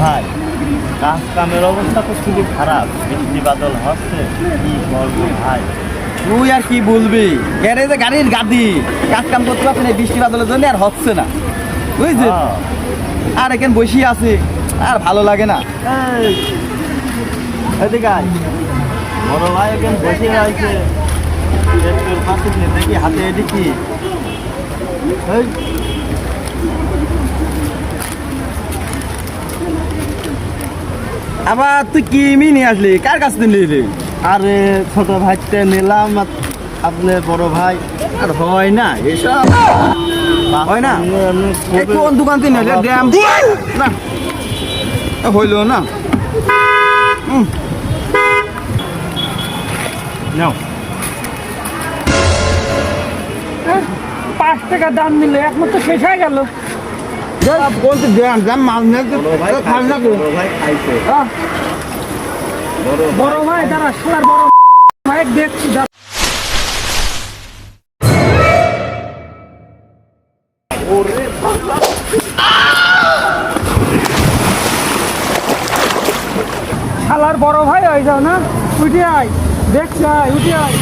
ভাই কাজ কামের অবস্থা তো খুবই খারাপ, বৃষ্টি বাদল হচ্ছে, কি বলবো ভাই। তুই আর কি বলবি, গ্যারেজে গাড়ির গাদি কাজ কাম করতে পারছে না বৃষ্টি বাদলের জন্য, আর হচ্ছে না বুঝলি। হ্যাঁ। আর এখানে বসে আছে, আর ভালো লাগে না। এই, এদিকে আয়। বড় ভাই এখানে বসে রয়েছে, একটুর পাশে নিয়ে দেখি হাতে এটি কি। এই, আবার তুই কি নিয়ে আসলি, কার কাছ থেকে নিলি? আরে ছোট ভাইতে নিলাম, আপনার বড় ভাই। আর হয় না এসব, হয় না। এই কোন দোকান থেকে নিলে ড্যাম না, হইল না। নাও। 5 টাকা দাম নিলে একমাত্র শেষ হয়ে গেল। বলতে ড্যাম ড্যাম মাছ নিয়ে খাস না তো। বড় ভাই খাইছে। বড় ভাই দাঁড়া, শালার বড় ভাই দেখছি দাঁড়া। শালার বড় ভাই হয়ে যাও না, উঠে আয়, দেখছি আয়, উঠে আয়।